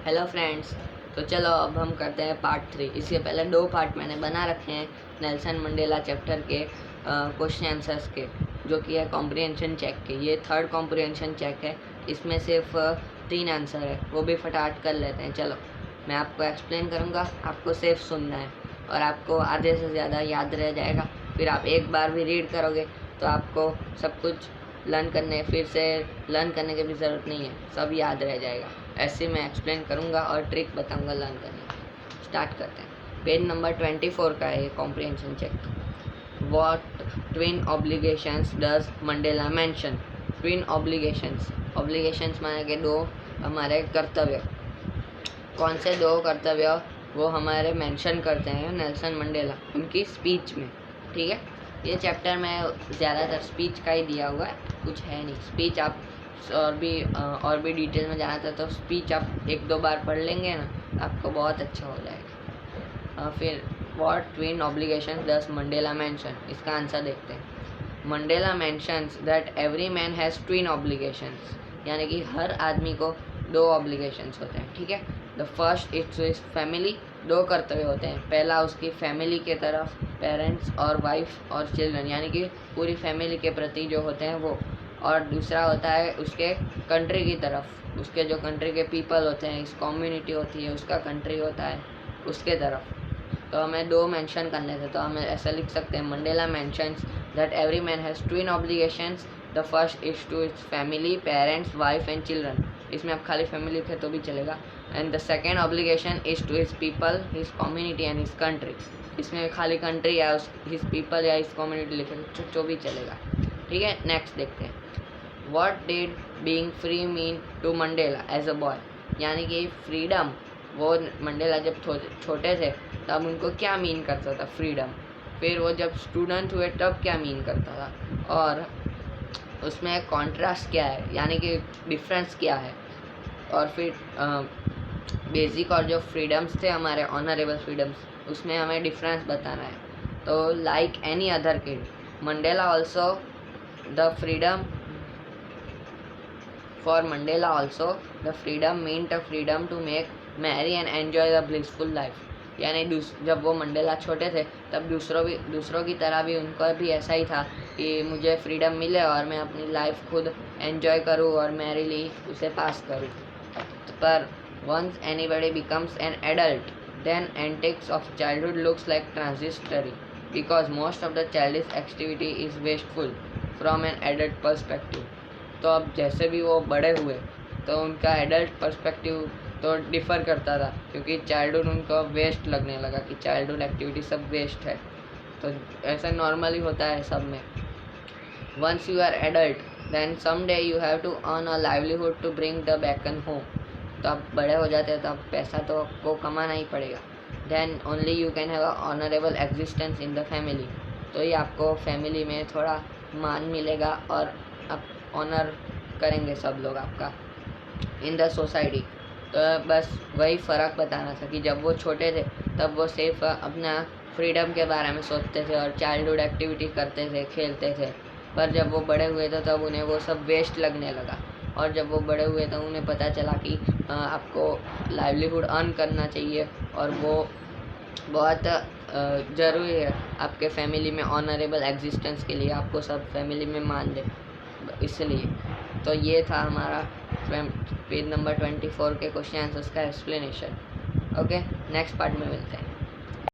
Hello friends, तो चलो अब हम करते हैं पार्ट 3। इसके पहले 2 पार्ट मैंने बना रखे हैं नेल्सन मंडेला चैप्टर के क्वेश्चन आंसर्स के, जो कि है कॉम्प्रिहेंशन चेक के। ये 3rd कॉम्प्रिहेंशन चेक है। इसमें सिर्फ 3 आंसर है, वो भी फटाफट कर लेते हैं। चलो मैं आपको एक्सप्लेन करूँगा, आपको सिर्फ सुनना है और आपको आधे से ज़्यादा याद रह जाएगा। फिर आप एक बार भी रीड करोगे तो आपको सब कुछ फिर से लर्न करने की भी ज़रूरत नहीं है, सब याद रह जाएगा। ऐसे मैं एक्सप्लेन करूँगा और ट्रिक बताऊँगा लर्न करने की। स्टार्ट करते हैं। पेज नंबर 24 का है comprehension check. What twin obligations does Mandela mention? Twin obligations माने के 2 हमारे कर्तव्य। कौन से 2 कर्तव्य वो हमारे मेंशन करते हैं नेल्सन मंडेला उनकी स्पीच में। ठीक है, ये चैप्टर में ज़्यादातर स्पीच का ही दिया हुआ है, कुछ है नहीं। स्पीच आप और भी डिटेल में जाना था तो स्पीच आप 1-2 बार पढ़ लेंगे ना, आपको बहुत अच्छा हो जाएगा। फिर what twin obligations does Mandela mention, इसका आंसर देखते हैं। Mandela mentions that every man has twin obligations, यानी कि हर आदमी को 2 ऑब्लिगेशंस होते हैं। ठीक है, the first is to his family, 2 कर्तव्य होते हैं। पहला उसकी फैमिली के तरफ, पेरेंट्स और वाइफ और चिल्ड्रन, यानी कि पूरी फैमिली के प्रति जो होते हैं वो। और दूसरा होता है उसके कंट्री की तरफ, उसके जो कंट्री के पीपल होते हैं, इस कम्युनिटी होती है, उसका कंट्री होता है, उसके तरफ। तो हमें 2 मेंशन करने थे, तो हमें ऐसा लिख सकते हैं। Mandela mentions that every man has twin obligations. The first is to its family, parents, wife and children. इसमें आप खाली फैमिली लिखे तो भी चलेगा। And the second obligation is to his people, his community and his country. इसमें खाली country या हिज पीपल या हिज कम्युनिटी लिखे तो भी चलेगा। ठीक है, नेक्स्ट देखते हैं। What did being free mean to Mandela as a boy, यानी कि फ्रीडम वो मंडेला जब छोटे थे तब उनको क्या मीन करता था फ्रीडम। फिर वो जब स्टूडेंट हुए तब क्या मीन करता था, और उसमें कॉन्ट्रास्ट क्या है, यानी कि डिफरेंस क्या है। और फिर बेसिक और जो फ्रीडम्स थे हमारे ऑनरेबल फ्रीडम्स, उसमें हमें डिफरेंस बताना है। तो like any other kid Mandela also the freedom For Mandela also, the freedom meant a freedom to make merry and enjoy the blissful life. यानी जब वो मंडेला छोटे थे तब दूसरों की तरह भी उनको भी ऐसा ही था कि मुझे फ्रीडम मिले और मैं अपनी लाइफ खुद एंजॉय करूँ और मैरीली उसे पास करूँ। पर once anybody becomes an adult, then antics of childhood looks like transitory, because most of the childish activity is wasteful from an adult perspective. तो अब जैसे भी वो बड़े हुए तो उनका एडल्ट पर्सपेक्टिव तो डिफ़र करता था, क्योंकि चाइल्डहुड उनको वेस्ट लगने लगा कि चाइल्डहुड एक्टिविटी सब वेस्ट है। तो ऐसा नॉर्मली होता है सब में। Once you are adult then some day you have to earn a livelihood to bring the bacon home. तो आप बड़े हो जाते हैं तो अब पैसा तो आपको कमाना ही पड़ेगा। Then only you can have a honourable existence in the family. तो ये आपको फैमिली में थोड़ा मान मिलेगा और आप ऑनर करेंगे सब लोग आपका इन द सोसाइटी। तो बस वही फ़र्क बताना था कि जब वो छोटे थे तब वो सिर्फ अपना फ्रीडम के बारे में सोचते थे और चाइल्डहुड एक्टिविटी करते थे, खेलते थे। पर जब वो बड़े हुए थे तब उन्हें वो सब वेस्ट लगने लगा, और जब वो बड़े हुए तो उन्हें पता चला कि आपको लाइवलीहुड अर्न करना चाहिए और वो बहुत ज़रूरी है आपके फैमिली में ऑनरेबल एग्जिस्टेंस के लिए, आपको सब फैमिली में मान दे इसलिए। तो ये था हमारा पेज नंबर 24 के क्वेश्चन आंसर्स का एक्सप्लेनेशन। ओके, नेक्स्ट पार्ट में मिलते हैं।